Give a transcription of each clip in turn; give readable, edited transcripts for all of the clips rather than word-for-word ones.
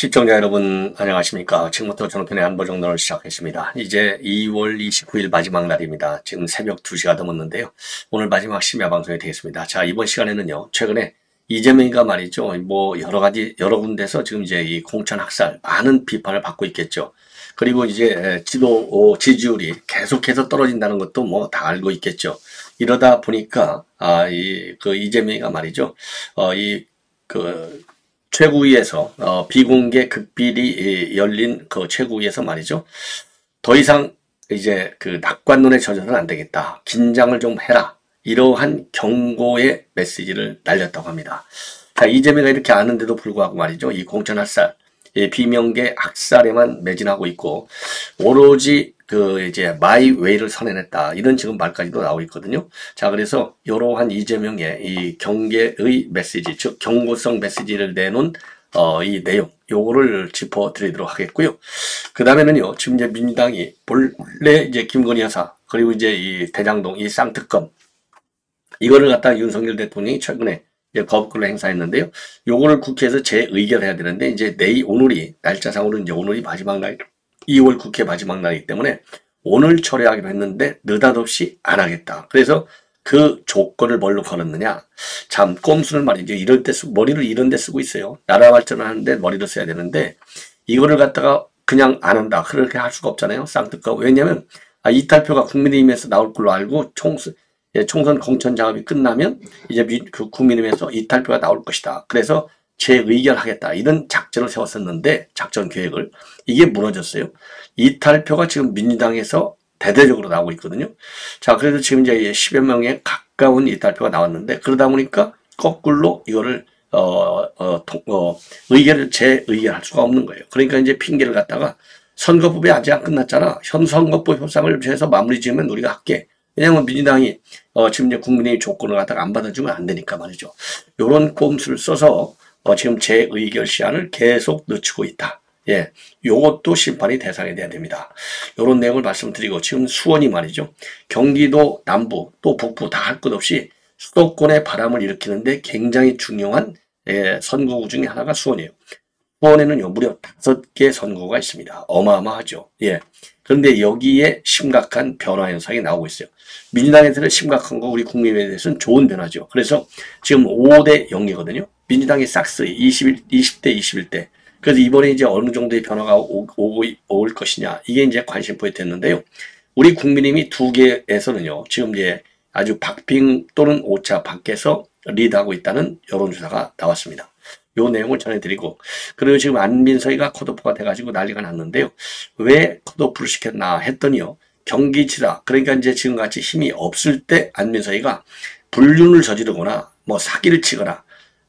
시청자 여러분 안녕하십니까. 지금부터 전우편의 안보정론을 시작했습니다. 이제 2월 29일 마지막 날입니다. 지금 새벽 2시가 넘었는데요. 오늘 마지막 심야 방송이 되겠습니다. 자, 이번 시간에는요. 최근에 이재명이가 말이죠. 여러 군데서 지금 이제 이 공천 학살 많은 비판을 받고 있겠죠. 그리고 이제 지지율이 계속해서 떨어진다는 것도 뭐 다 알고 있겠죠. 이러다 보니까 이재명이가 말이죠. 최고위에서 비공개 극비리 열린 그 최고위에서 말이죠. 더 이상 이제 그 낙관론에 젖어서는 안 되겠다. 긴장을 좀 해라. 이러한 경고의 메시지를 날렸다고 합니다. 자, 이재명이 이렇게 아는데도 불구하고 말이죠. 이 공천 학살, 비명계 학살에만 매진하고 있고 오로지 이제 마이 웨이를 선언했다. 이런 지금 말까지도 나오고 있거든요. 자, 그래서 이러한 이재명의 이 경계의 메시지, 즉 경고성 메시지를 내놓은 이 내용, 요거를 짚어드리도록 하겠고요. 그 다음에는요, 지금 이제 민주당이 본래 이제 김건희 여사, 그리고 이제 이 대장동, 이 쌍특검, 이거를 갖다가 윤석열 대통령이 최근에 거부권을 행사했는데요. 요거를 국회에서 재의결해야 되는데, 이제 오늘이, 날짜상으로는 이제 오늘이 마지막 날, 2월 국회 마지막 날이기 때문에 오늘 처리하기로 했는데 느닷없이 안 하겠다. 그래서 그 조건을 뭘로 걸었느냐. 참 꼼수를 말이죠. 이럴 때 머리를 이런 데 쓰고 있어요. 나라 발전을 하는데 머리를 써야 되는데 이거를 갖다가 그냥 안 한다. 그렇게 할 수가 없잖아요. 쌍특검. 왜냐면 이탈표가 국민의힘에서 나올 걸로 알고 총선 공천 작업이 끝나면 이제 그 국민의힘에서 이탈표가 나올 것이다. 그래서 재의결하겠다. 이런 작전을 세웠었는데 작전 계획을 이게 무너졌어요. 이탈표가 지금 민주당에서 대대적으로 나오고 있거든요. 자, 그래서 지금 이제 10여 명에 가까운 이탈표가 나왔는데 그러다 보니까 거꾸로 이거를 재의결할 수가 없는 거예요. 그러니까 이제 핑계를 갖다가 선거법이 아직 안 끝났잖아. 현 선거법 협상을 해서 마무리 지으면 우리가 할게. 왜냐면 민주당이 지금 이제 국민의 조건을 갖다가 안 받아주면 안 되니까 말이죠. 요런 꼼수를 써서 지금 재의결 시한을 계속 늦추고 있다. 예, 요것도 심판이 대상이 돼야 됩니다. 요런 내용을 말씀드리고 지금 수원이 말이죠. 경기도 남부 또 북부 다 할 것 없이 수도권의 바람을 일으키는데 굉장히 중요한 선거구 중에 하나가 수원이에요. 수원에는요 무려 5개 선거구가 있습니다. 어마어마하죠. 예. 그런데 여기에 심각한 변화 현상이 나오고 있어요. 민주당에서는 심각한 거, 우리 국민에 대해서는 좋은 변화죠. 그래서 지금 5대 0이거든요. 민주당이 싹스 20대 21대. 그래서 이번에 이제 어느 정도의 변화가 올 것이냐. 이게 이제 관심 포인트였는데요. 우리 국민의힘이 2개에서는요. 지금 이제 아주 박빙 또는 오차 밖에서 리드하고 있다는 여론조사가 나왔습니다. 요 내용을 전해드리고, 그리고 지금 안민석이가 컷오프가 돼가지고 난리가 났는데요. 왜 컷오프를 시켰나 했더니요. 경기지사, 그러니까 이제 지금같이 힘이 없을 때 안민석이가 불륜을 저지르거나 뭐 사기를 치거나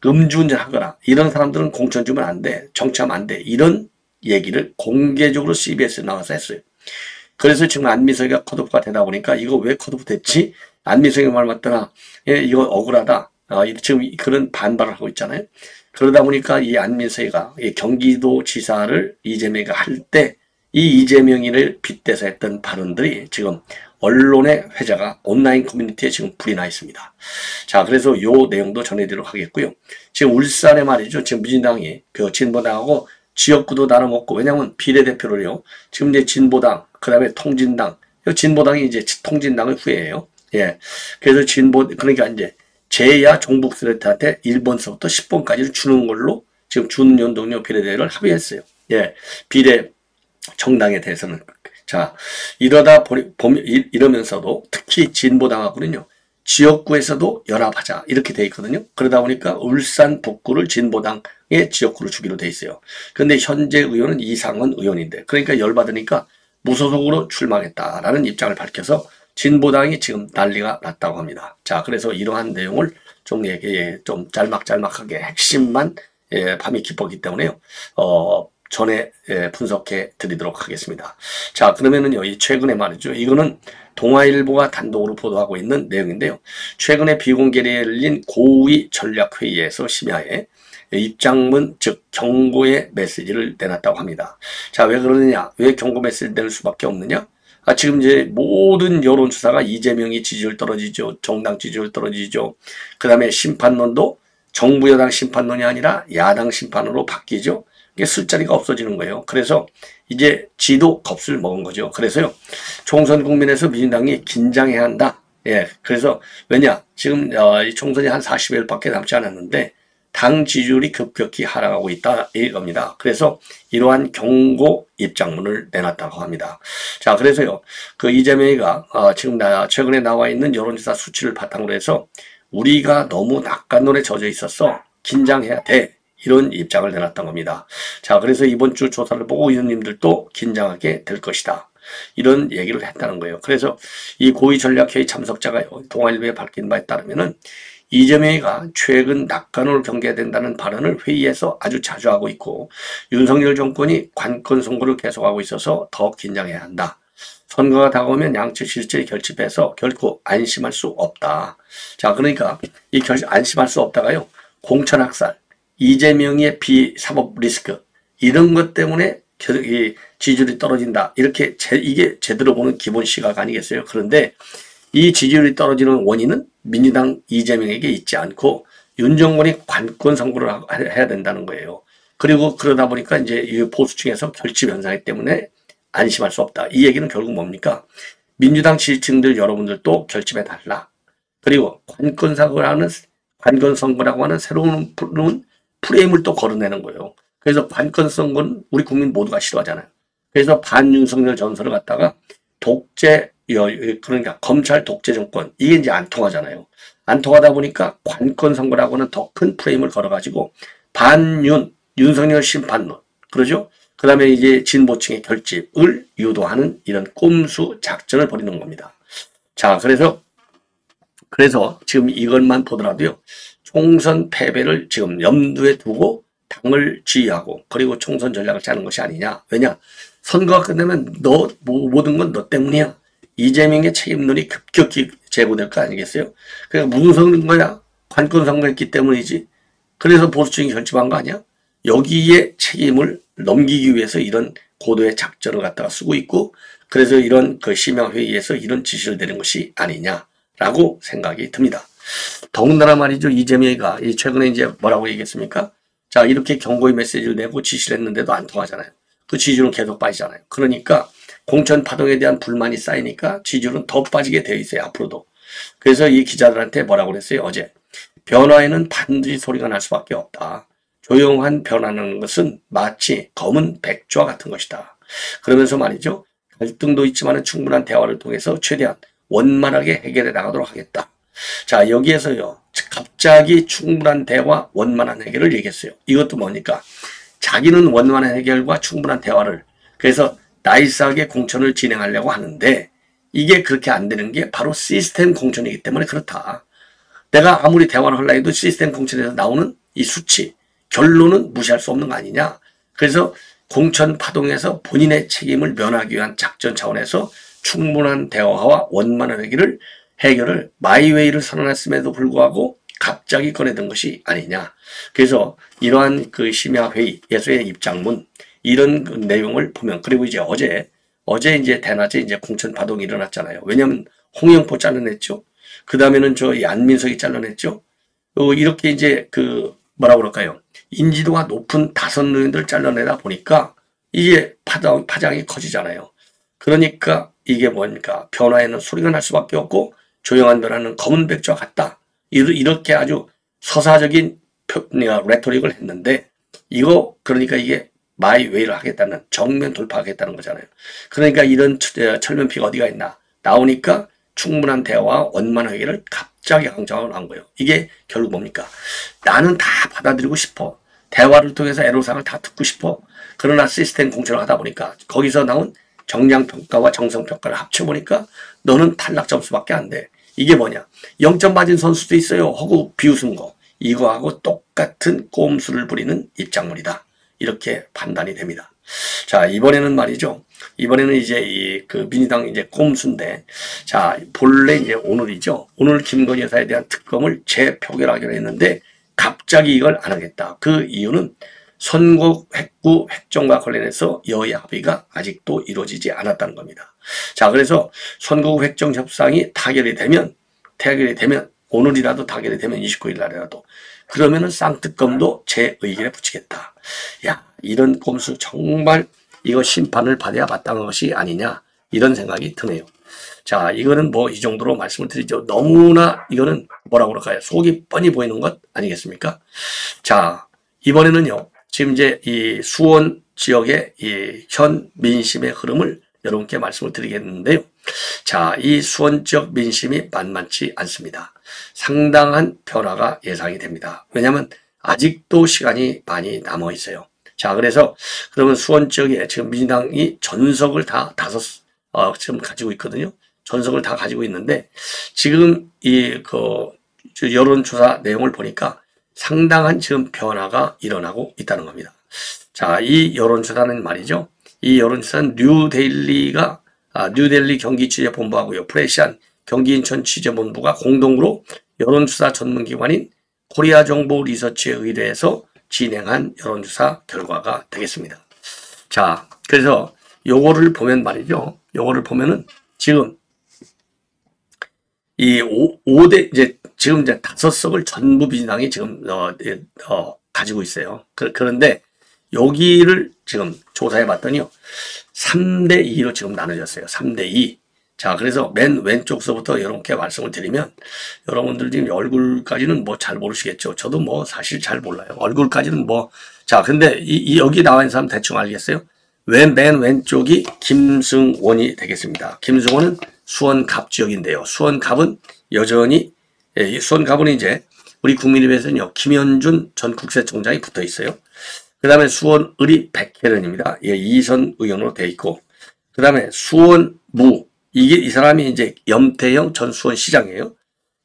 음주운전 하거나 이런 사람들은 공천 주면 안 돼. 정치하면 안 돼. 이런 얘기를 공개적으로 CBS에 나와서 했어요. 그래서 지금 안민석이가 컷오프가 되다 보니까 이거 왜 컷오프 됐지? 안민석이 말 맞더라. 예, 이거 억울하다. 지금 그런 반발을 하고 있잖아요. 그러다 보니까 이 안민석이가 경기도 지사를 이재명이가 할 때 이 이재명이를 빗대서 했던 발언들이 지금 언론의 회자가 온라인 커뮤니티에 지금 불이 나 있습니다. 자, 그래서 요 내용도 전해드리도록 하겠고요. 지금 울산에 말이죠. 지금 민주당이 진보당하고 지역구도 나눠먹고, 왜냐면 비례대표를요. 지금 이제 진보당, 그 다음에 통진당, 진보당이 이제 통진당의 후예예요. 예. 그래서 그러니까 이제 제야 종북스레트한테 1번서부터 10번까지를 주는 걸로 지금 준연동형 비례대회를 합의했어요. 예. 비례 정당에 대해서는. 자, 이러면서도 특히 진보당하고는요, 지역구에서도 연합하자. 이렇게 돼 있거든요. 그러다 보니까 울산 북구를 진보당의 지역구를 주기로 돼 있어요. 그런데 현재 의원은 이상원 의원인데, 그러니까 열받으니까 무소속으로 출마하겠다라는 입장을 밝혀서 진보당이 지금 난리가 났다고 합니다. 자, 그래서 이러한 내용을 좀 짤막짤막하게 핵심만 밤이 깊었기 때문에요. 전에 분석해 드리도록 하겠습니다. 자, 그러면은요, 이 최근에 말이죠. 이거는 동아일보가 단독으로 보도하고 있는 내용인데요. 최근에 비공개로 열린 고위 전략회의에서 심야에 입장문, 즉 경고의 메시지를 내놨다고 합니다. 자, 왜 그러느냐? 왜 경고 메시지를 낼 수밖에 없느냐? 지금 이제 모든 여론조사가 이재명이 지지율 떨어지죠. 정당 지지율 떨어지죠. 그 다음에 심판론도 정부 여당 심판론이 아니라 야당 심판으로 바뀌죠. 이게 쓸 자리가 없어지는 거예요. 그래서 이제 지도 겁을 먹은 거죠. 그래서요, 총선 국면에서 민주당이 긴장해야 한다. 예, 그래서 왜냐, 지금 이 총선이 한 40일밖에 남지 않았는데 당 지지율이 급격히 하락하고 있다 이겁니다. 그래서 이러한 경고 입장문을 내놨다고 합니다. 자, 그래서요, 그 이재명이가 지금 최근에 나와 있는 여론조사 수치를 바탕으로 해서 우리가 너무 낙관론에 젖어 있었어. 긴장해야 돼. 이런 입장을 내놨던 겁니다. 자, 그래서 이번 주 조사를 보고 의원님들도 긴장하게 될 것이다. 이런 얘기를 했다는 거예요. 그래서 이 고위전략회의 참석자가 동아일보에 밝힌 바에 따르면은 이재명이가 최근 낙관론을 경계해야 된다는 발언을 회의에서 아주 자주 하고 있고 윤석열 정권이 관건 선거를 계속하고 있어서 더 긴장해야 한다. 선거가 다가오면 양측 실질이 결집해서 결코 안심할 수 없다. 자, 그러니까 이 안심할 수 없다가요, 공천학살, 이재명의 비사법 리스크 이런 것 때문에 이 지지율이 떨어진다. 이렇게 이게 제대로 보는 기본 시각 아니겠어요? 그런데 이 지지율이 떨어지는 원인은 민주당 이재명에게 있지 않고 윤 정권이 관권 선거를 해야 된다는 거예요. 그리고 그러다 보니까 이제 이 보수층에서 결집 현상 때문에 안심할 수 없다. 이 얘기는 결국 뭡니까? 민주당 지지층들 여러분들도 결집해 달라. 그리고 관권 선거라고 하는 새로운 프레임을 또 걸어내는 거예요. 그래서 관권 선거는 우리 국민 모두가 싫어하잖아요. 그래서 반윤석열 전설을 갖다가 독재, 그러니까 검찰 독재 정권, 이게 이제 안 통하잖아요. 안 통하다 보니까 관권 선거라고 하는 더 큰 프레임을 걸어가지고 윤석열 심판론, 그러죠? 그 다음에 이제 진보층의 결집을 유도하는 이런 꼼수 작전을 벌이는 겁니다. 자, 그래서 지금 이것만 보더라도요, 총선 패배를 지금 염두에 두고 당을 지휘하고 그리고 총선 전략을 짜는 것이 아니냐. 왜냐? 선거가 끝나면 모든 건 너 때문이야. 이재명의 책임론이 급격히 제고될 거 아니겠어요? 그러니까 무슨 선거야? 관권 선거였기 때문이지. 그래서 보수층이 결집한 거 아니야? 여기에 책임을 넘기기 위해서 이런 고도의 작전을 갖다가 쓰고 있고, 그래서 이런 그 심야회의에서 이런 지시를 내린 것이 아니냐라고 생각이 듭니다. 더군다나 말이죠, 이재명이가 최근에 이제 뭐라고 얘기했습니까? 자, 이렇게 경고의 메시지를 내고 지시를 했는데도 안 통하잖아요. 그 지지율은 계속 빠지잖아요. 그러니까 공천 파동에 대한 불만이 쌓이니까 지지율은 더 빠지게 되어 있어요, 앞으로도. 그래서 이 기자들한테 뭐라고 그랬어요, 어제? 변화에는 반드시 소리가 날 수밖에 없다. 조용한 변화라는 것은 마치 검은 백조와 같은 것이다. 그러면서 말이죠, 갈등도 있지만 충분한 대화를 통해서 최대한 원만하게 해결해 나가도록 하겠다. 자, 여기에서요, 갑자기 충분한 대화, 원만한 해결을 얘기했어요. 이것도 뭡니까? 자기는 원만한 해결과 충분한 대화를, 그래서 나이스하게 공천을 진행하려고 하는데 이게 그렇게 안 되는 게 바로 시스템 공천이기 때문에 그렇다. 내가 아무리 대화를 하려 해도 시스템 공천에서 나오는 이 수치, 결론은 무시할 수 없는 거 아니냐. 그래서 공천 파동에서 본인의 책임을 면하기 위한 작전 차원에서 충분한 대화와 원만한 해결을 마이웨이를 선언했음에도 불구하고 갑자기 꺼내든 것이 아니냐. 그래서 이러한 그 심야회의에서의 입장문, 이런 그 내용을 보면, 그리고 이제 어제 이제 대낮에 이제 공천 파동이 일어났잖아요. 왜냐면 홍영표 잘라냈죠. 그 다음에는 이 안민석이 잘라냈죠. 이렇게 이제 뭐라 그럴까요? 인지도가 높은 5 의원들을 잘라내다 보니까 이게 파장이 커지잖아요. 그러니까 이게 뭡니까? 변화에는 소리가 날 수밖에 없고 조용한 변화는 검은 백조와 같다. 이렇게 아주 서사적인 레토릭을 했는데 그러니까 이게 마이웨이를 하겠다는, 정면 돌파하겠다는 거잖아요. 그러니까 이런 철면피가 어디가 있나 나오니까 충분한 대화와 원만한 해결을 갑자기 강조하고 난 거예요. 이게 결국 뭡니까? 나는 다 받아들이고 싶어. 대화를 통해서 애로사항을 다 듣고 싶어. 그러나 시스템 공천을 하다 보니까 거기서 나온 정량평가와 정성평가를 합쳐보니까 너는 탈락 점수밖에 안 돼. 이게 뭐냐? 0점 맞은 선수도 있어요. 하고 비웃은 거. 이거하고 똑같은 꼼수를 부리는 입장문이다. 이렇게 판단이 됩니다. 자, 이번에는 말이죠. 이번에는 이제 민주당 이제 꼼수인데, 자, 본래 이제 오늘이죠. 오늘 김건희 여사에 대한 특검을 재표결하기로 했는데, 갑자기 이걸 안 하겠다. 그 이유는 선거 획정과 관련해서 여야 합의가 아직도 이루어지지 않았다는 겁니다. 자, 그래서 선거구 획정 협상이 타결이 되면 오늘이라도 타결이 되면 29일 날이라도 그러면은 쌍특검도 제 의견에 붙이겠다. 야, 이런 꼼수 정말 이거 심판을 받아야 마땅한 것이 아니냐 이런 생각이 드네요. 자, 이거는 뭐 이 정도로 말씀을 드리죠. 너무나 이거는 뭐라고 그럴까요? 속이 뻔히 보이는 것 아니겠습니까? 자, 이번에는요. 지금 이제 이 수원 지역의 이 현 민심의 흐름을 여러분께 말씀을 드리겠는데요. 자, 이 수원 지역 민심이 만만치 않습니다. 상당한 변화가 예상이 됩니다. 왜냐하면 아직도 시간이 많이 남아 있어요. 자, 그래서 그러면 수원 지역에 지금 민주당이 전석을 다 지금 가지고 있거든요. 전석을 다 가지고 있는데 지금 여론조사 내용을 보니까 상당한 지금 변화가 일어나고 있다는 겁니다. 자, 이 여론조사는 말이죠. 이 여론조사는 뉴델리 경기취재본부하고요. 프레시안 경기 인천 취재본부가 공동으로 여론조사 전문기관인 코리아 정보 리서치에 의뢰해서 진행한 여론조사 결과가 되겠습니다. 자, 그래서 요거를 보면 말이죠. 요거를 보면은 지금 이 5대 지금 이제 5석을 전부 민주당이 지금 가지고 있어요. 그런데 여기를 지금 조사해 봤더니요. 3대 2로 지금 나눠졌어요. 3대 2. 자, 그래서 맨 왼쪽서부터 여러분께 말씀을 드리면 여러분들 지금 얼굴까지는 뭐 잘 모르시겠죠. 저도 뭐 사실 잘 몰라요. 얼굴까지는 뭐. 자, 근데 여기 나와 있는 사람 대충 알겠어요? 맨 왼쪽이 김승원이 되겠습니다. 김승원은 수원갑 지역인데요. 수원갑은 여전히, 수원갑은 이제 우리 국민의힘에서는요, 김현준 전 국세청장이 붙어 있어요. 그 다음에 수원을이 백혜련입니다. 예, 이선 의원으로 되어 있고, 그 다음에 수원무, 이 사람이 이제 염태영 전 수원시장이에요.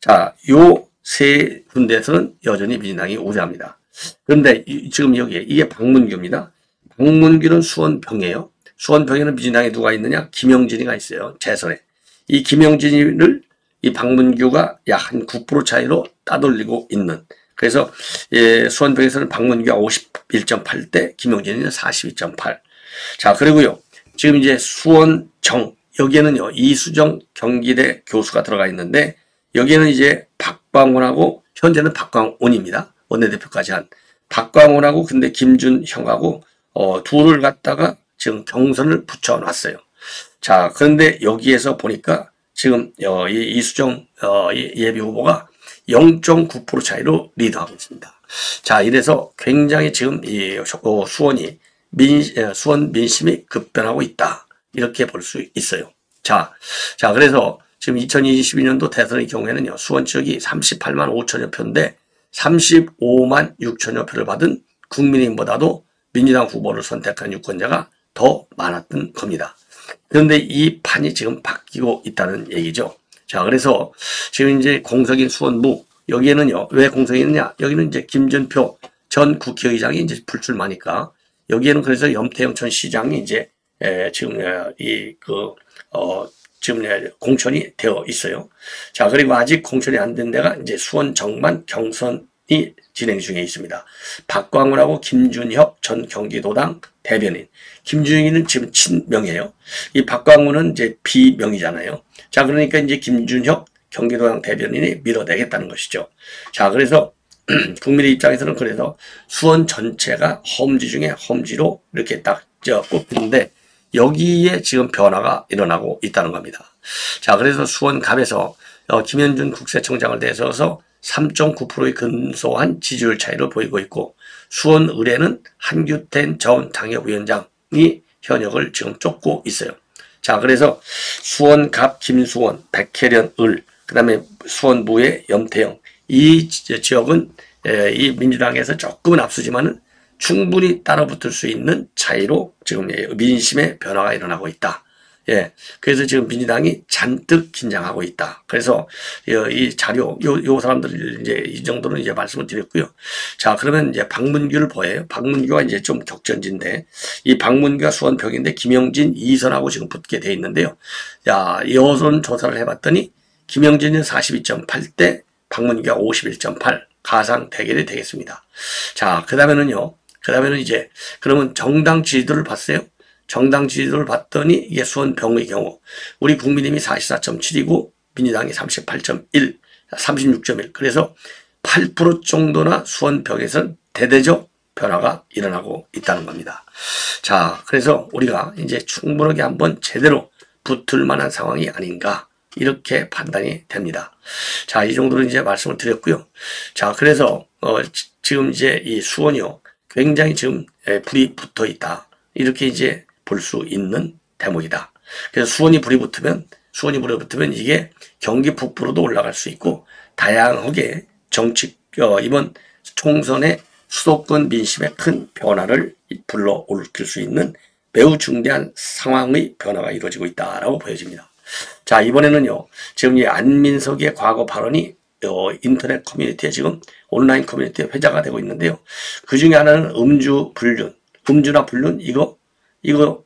자, 요 세 군데에서는 여전히 민주당이 우세합니다. 그런데 지금 여기에, 이게 박문규입니다. 박문규는 수원병이에요. 수원병에는 민주당에 누가 있느냐? 김영진이가 있어요. 재선에. 이 김영진을 이 박문규가 약 한 9% 차이로 따돌리고 있는. 그래서 수원병에서는 박문규가 51.8대, 김영진이는 42.8. 자, 그리고요. 지금 이제 수원정, 여기에는요, 이수정 경기대 교수가 들어가 있는데, 여기에는 이제 박광훈하고, 현재는 박광훈입니다. 원내대표까지 한. 박광훈하고, 근데 김준형하고, 둘을 갖다가 지금 경선을 붙여놨어요. 자, 그런데 여기에서 보니까 지금, 이수정, 예비 후보가 0.9% 차이로 리드하고 있습니다. 자, 이래서 굉장히 지금 수원이, 수원 민심이 급변하고 있다. 이렇게 볼 수 있어요. 자, 그래서 지금 2022년도 대선의 경우에는요, 수원 지역이 38만 5천여 표인데 35만 6천여 표를 받은 국민의힘보다도 민주당 후보를 선택한 유권자가 더 많았던 겁니다. 그런데 이 판이 지금 바뀌고 있다는 얘기죠. 자, 그래서 지금 이제 공석인 수원무, 여기에는요, 왜 공석이 있느냐? 여기는 이제 김준표 전 국회의장이 이제 불출마니까, 여기에는 그래서 염태영 전 시장이 이제 지금 지금 공천이 되어 있어요. 자, 그리고 아직 공천이 안 된 데가 이제 수원 정만 경선이 진행 중에 있습니다. 박광훈하고 김준혁 전 경기도당 대변인. 김준혁은 지금 친명이에요. 이 박광훈은 이제 비명이잖아요. 자, 그러니까 이제 김준혁 경기도당 대변인이 밀어내겠다는 것이죠. 자, 그래서 국민의 입장에서는 그래서 수원 전체가 험지 중에 험지로 이렇게 딱 꼽히는데, 여기에 지금 변화가 일어나고 있다는 겁니다. 자, 그래서 수원갑에서 김현준 국세청장을 내세워서 3.9%의 근소한 지지율 차이를 보이고 있고, 수원을에는 한규태 전 당협위원장이 현역을 지금 쫓고 있어요. 자, 그래서 수원갑 김수원, 백혜련 을, 그 다음에 수원무의 염태영, 이 지역은 이 민주당에서 조금은 앞서지만은 충분히 따라붙을 수 있는 차이로 지금 민심의 변화가 일어나고 있다. 예. 그래서 지금 민주당이 잔뜩 긴장하고 있다. 그래서 이 자료, 요 사람들 이제 이 정도는 이제 말씀을 드렸고요. 자, 그러면 이제 박문규를 보여요. 박문규가 이제 좀 격전지인데, 이 박문규가 수원병인데 김영진, 이선하고 지금 붙게 돼 있는데요. 야, 여론 조사를 해봤더니 김영진은 42.8대, 박문규가 51.8, 가상 대결이 되겠습니다. 자, 그 다음에는 이제, 그러면 정당 지지도를 봤어요? 정당 지지도를 봤더니 이게 수원병의 경우, 우리 국민의힘이 44.7이고, 민주당이 38.1, 36.1. 그래서 8% 정도나 수원벽에서는 대대적 변화가 일어나고 있다는 겁니다. 자, 그래서 우리가 이제 충분하게 한번 제대로 붙을 만한 상황이 아닌가 이렇게 판단이 됩니다. 자, 이 정도로 이제 말씀을 드렸고요. 자, 그래서 지금 이제 이 수원이요 굉장히 지금 불이 붙어 있다 이렇게 이제 볼 수 있는 대목이다. 그래서 수원이 불이 붙으면 이게 경기 북부로도 올라갈 수 있고 다양하게 이번 총선의 수도권 민심에 큰 변화를 불러올릴 수 있는 매우 중대한 상황의 변화가 이루어지고 있다라고 보여집니다. 자, 이번에는요, 지금 이 안민석의 과거 발언이 인터넷 커뮤니티에 지금 온라인 커뮤니티에 회자가 되고 있는데요. 그 중에 하나는 음주나 불륜, 이거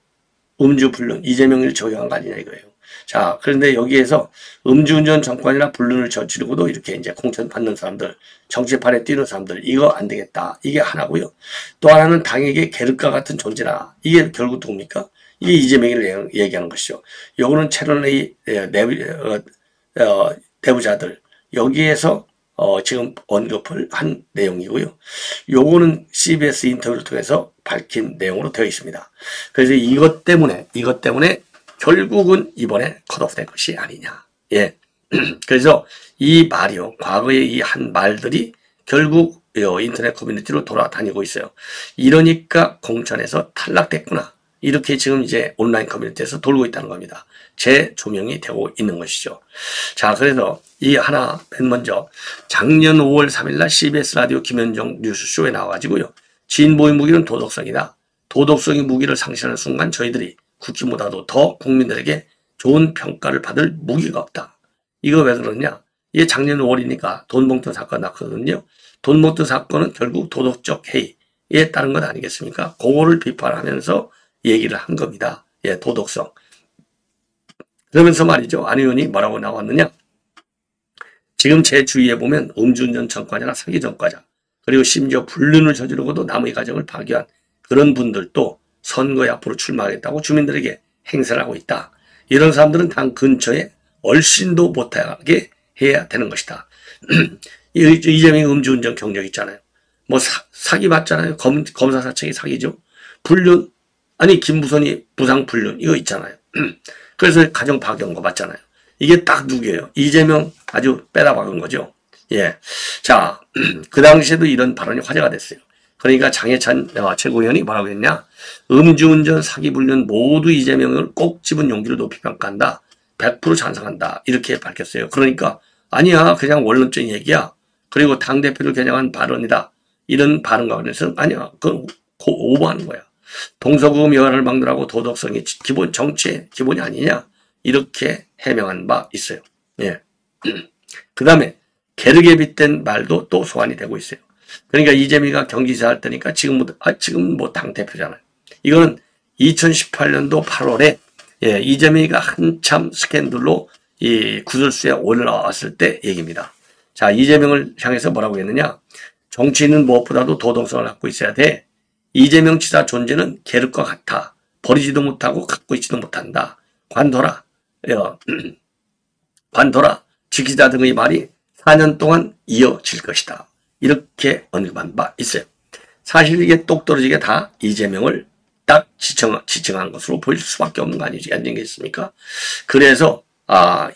음주 불륜, 이재명을 적용한 거 아니냐 이거예요. 자, 그런데 여기에서 음주운전 정권이나 불륜을 저지르고도 이렇게 이제 공천 받는 사람들, 정치판에 뛰는 사람들, 이거 안 되겠다. 이게 하나고요. 또 하나는 당에게 계륵과 같은 존재라. 이게 결국 누굽니까? 이게 이재명을 얘기하는 것이죠. 요거는 채널A 내부자들, 여기에서 지금 언급을 한 내용이고요. 요거는 CBS 인터뷰를 통해서 밝힌 내용으로 되어 있습니다. 그래서 이것 때문에 결국은 이번에 컷오프 된 것이 아니냐. 예. 그래서 이 말이요. 과거의 이 한 말들이 결국 인터넷 커뮤니티로 돌아다니고 있어요. 이러니까 공천에서 탈락됐구나. 이렇게 지금 이제 온라인 커뮤니티에서 돌고 있다는 겁니다. 재조명이 되고 있는 것이죠. 자, 그래서 이 하나 맨 먼저 작년 5월 3일 날 CBS 라디오 김현정 뉴스쇼에 나와가지고요. 진보의 무기는 도덕성이다. 도덕성이 무기를 상실하는 순간 저희들이 국힘보다도 더 국민들에게 좋은 평가를 받을 무기가 없다. 이거 왜 그러냐? 이게 작년 5월이니까 돈봉투 사건 났거든요. 돈봉투 사건은 결국 도덕적 해이에 따른 것 아니겠습니까? 그거를 비판하면서 얘기를 한 겁니다. 예, 도덕성. 그러면서 말이죠. 안 의원이 뭐라고 나왔느냐? 지금 제 주위에 보면 음주운전 전과자나 사기 전과자, 그리고 심지어 불륜을 저지르고도 남의 가정을 파괴한 그런 분들도 선거에 앞으로 출마하겠다고 주민들에게 행세를 하고 있다. 이런 사람들은 당 근처에 얼씬도 못하게 해야 되는 것이다. 이재명이 음주운전 경력 있잖아요. 뭐 사기 맞잖아요. 검사 사측이 사기죠. 불륜, 아니 김부선이 부상불륜 이거 있잖아요. 그래서 가정 파괴한 거 맞잖아요. 이게 딱 누구예요? 이재명 아주 빼다 박은 거죠. 예. 자, 그 당시에도 이런 발언이 화제가 됐어요. 그러니까 장해찬 최고위원이 뭐라고 했냐? 음주운전, 사기불륜 모두 이재명을 꼭 집은 용기를 높이 평가한다. 100% 찬성한다. 이렇게 밝혔어요. 그러니까 아니야. 그냥 원론적인 얘기야. 그리고 당대표를 겨냥한 발언이다. 이런 발언과 관련해서는 아니야. 그건 오버하는 거야. 동서고금 여하를 막느라고 도덕성이 기본 정치의 기본이 아니냐. 이렇게 해명한 바 있어요. 예. 그 다음에 게르게 빗댄 말도 또 소환이 되고 있어요. 그러니까 이재명이가 경기지사 할 때니까 지금 뭐 당대표잖아요. 이거는 2018년도 8월에 예, 이재명이가 한참 스캔들로 이 구설수에 올라왔을 때 얘기입니다. 자, 이재명을 향해서 뭐라고 했느냐? 정치인은 무엇보다도 도덕성을 갖고 있어야 돼. 이재명 지사 존재는 계륵과 같아. 버리지도 못하고 갖고 있지도 못한다. 관둬라. 지키자 등의 말이 4년 동안 이어질 것이다. 이렇게 언급한 바 있어요. 사실 이게 똑 떨어지게 다 이재명을 딱 지칭한 것으로 보일 수밖에 없는 거 아니겠습니까? 그래서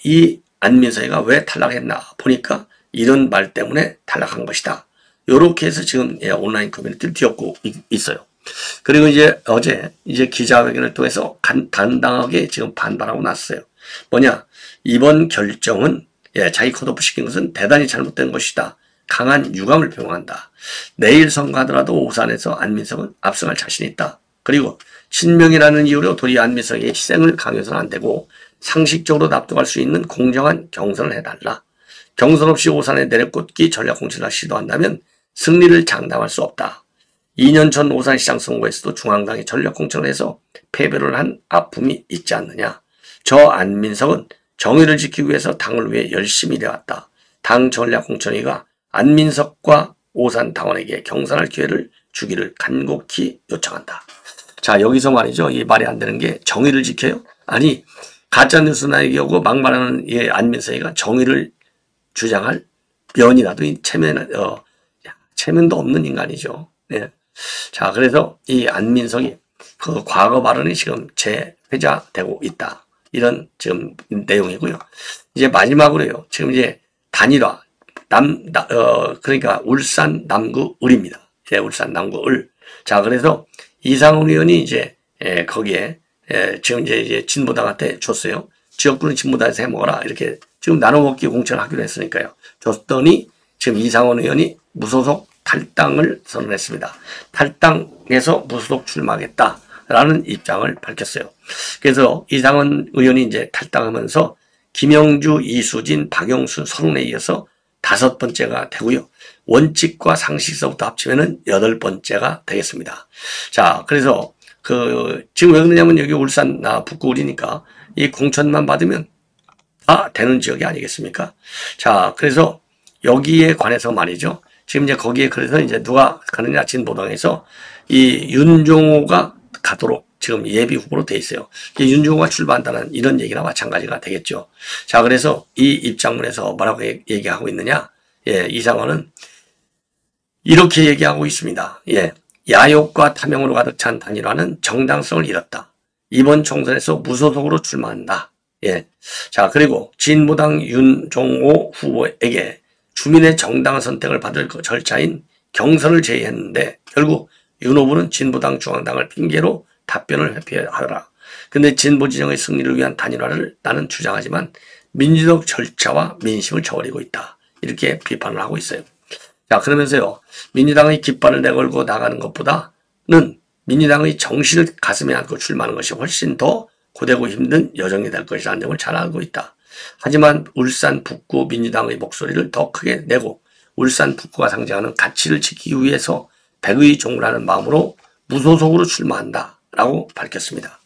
이 안민석이가 왜 탈락했나 보니까 이런 말 때문에 탈락한 것이다. 이렇게 해서 지금 온라인 커뮤니티를 뒤엎고 있어요. 그리고 이제 어제 기자회견을 통해서 당당하게 지금 반발하고 났어요. 뭐냐? 이번 결정은 자기 컷오프 시킨 것은 대단히 잘못된 것이다. 강한 유감을 표명한다. 내일 선거하더라도 오산에서 안민석은 압승할 자신이 있다. 그리고 친명이라는 이유로 도리 안민석의 희생을 강요해서는 안 되고 상식적으로 납득할 수 있는 공정한 경선을 해달라. 경선 없이 오산에 내려꽂기 전략 공천을 시도한다면 승리를 장담할 수 없다. 2년 전 오산시장 선거에서도 중앙당이 전략 공천을 해서 패배를 한 아픔이 있지 않느냐. 저 안민석은 정의를 지키기 위해서 당을 위해 열심히 일해왔다. 당 전략 공천위가 안민석과 오산 당원에게 경선할 기회를 주기를 간곡히 요청한다. 자, 여기서 말이죠. 이 말이 안 되는 게 정의를 지켜요? 아니, 가짜뉴스 나에게 오고 막말하는 안민석이가 정의를 주장할 면이라도 체면도 없는 인간이죠. 예. 자, 그래서 이 안민석이 그 과거 발언이 지금 재회자되고 있다. 이런 지금 내용이고요. 이제 마지막으로요. 지금 이제 단일화, 그러니까 울산 남구 을입니다. 예, 울산 남구 을. 자, 그래서 이상훈 의원이 이제, 거기에, 지금 이제 진보당한테 줬어요. 지역구는 진보당에서 해먹어라. 이렇게 지금 나눠먹기 공천을 하기로 했으니까요. 줬더니 지금 이상훈 의원이 무소속 탈당을 선언했습니다. 탈당해서 무소속 출마하겠다라는 입장을 밝혔어요. 그래서 이상훈 의원이 이제 탈당하면서 김영주, 이수진, 박용순, 선훈에 이어서 5번째가 되고요. 원칙과 상식서부터 합치면은 8번째가 되겠습니다. 자, 그래서 지금 왜 그러냐면 여기 울산 북구 을이니까 이 공천만 받으면 다 되는 지역이 아니겠습니까? 자, 그래서 여기에 관해서 말이죠. 지금 이제 거기에 그래서 이제 누가 가느냐 진보당에서 이 윤종호가 가도록 지금 예비 후보로 돼 있어요. 윤종호가 출마한다는 이런 얘기나 마찬가지가 되겠죠. 자, 그래서 이 입장문에서 뭐라고 얘기하고 있느냐? 예, 이상원은 이렇게 얘기하고 있습니다. 예, 야욕과 탐욕으로 가득 찬 단일화는 정당성을 잃었다. 이번 총선에서 무소속으로 출마한다. 예, 자, 그리고 진보당 윤종호 후보에게 주민의 정당한 선택을 받을 절차인 경선을 제의했는데 결국 윤 후보는 진보당 중앙당을 핑계로 답변을 회피하더라. 근데 진보 진영의 승리를 위한 단일화를 나는 주장하지만 민주적 절차와 민심을 저버리고 있다. 이렇게 비판을 하고 있어요. 자, 그러면서요. 민주당의 깃발을 내걸고 나가는 것보다는 민주당의 정신을 가슴에 안고 출마하는 것이 훨씬 더 고되고 힘든 여정이 될 것이라는 점을 잘 알고 있다. 하지만 울산 북구 민주당의 목소리를 더 크게 내고 울산 북구가 상징하는 가치를 지키기 위해서 백의종군하는 마음으로 무소속으로 출마한다 라고 밝혔습니다.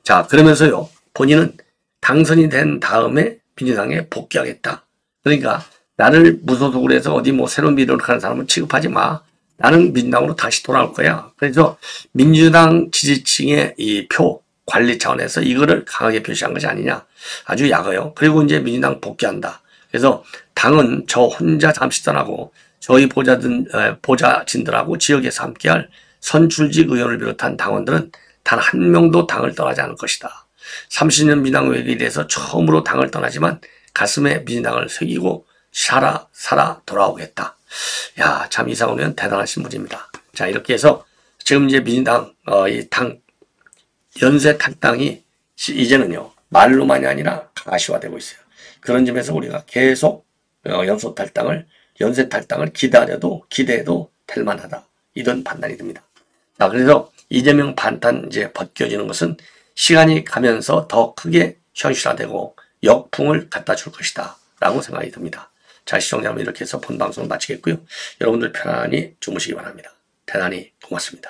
자, 그러면서요. 본인은 당선이 된 다음에 민주당에 복귀하겠다. 그러니까 나를 무소속으로 해서 어디 뭐 새로운 미래로 가는 사람은 취급하지 마. 나는 민주당으로 다시 돌아올 거야. 그래서 민주당 지지층의 이 표 관리 차원에서 이거를 강하게 표시한 것이 아니냐. 아주 약어요. 그리고 이제 민주당 복귀한다. 그래서 당은 저 혼자 잠시 떠나고 저희 보좌진들하고 지역에서 함께할 선출직 의원을 비롯한 당원들은 단 한 명도 당을 떠나지 않을 것이다. 30년 민주당 외교에 대해서 처음으로 당을 떠나지만 가슴에 민주당을 새기고 살아 돌아오겠다. 야, 참 이상훈 의원 대단하신 분입니다. 자, 이렇게 해서 지금 이제 민주당 이 당 연쇄 탈당이 이제는요 말로만이 아니라 가시화되고 있어요. 그런 점에서 우리가 계속 연쇄 탈당을 기대해도 될 만하다. 이런 판단이 듭니다. 자, 그래서 이재명 반탄 이제 벗겨지는 것은 시간이 가면서 더 크게 현실화되고 역풍을 갖다 줄 것이다. 라고 생각이 듭니다. 자, 시청자 여러분 이렇게 해서 본 방송을 마치겠고요. 여러분들 편안히 주무시기 바랍니다. 대단히 고맙습니다.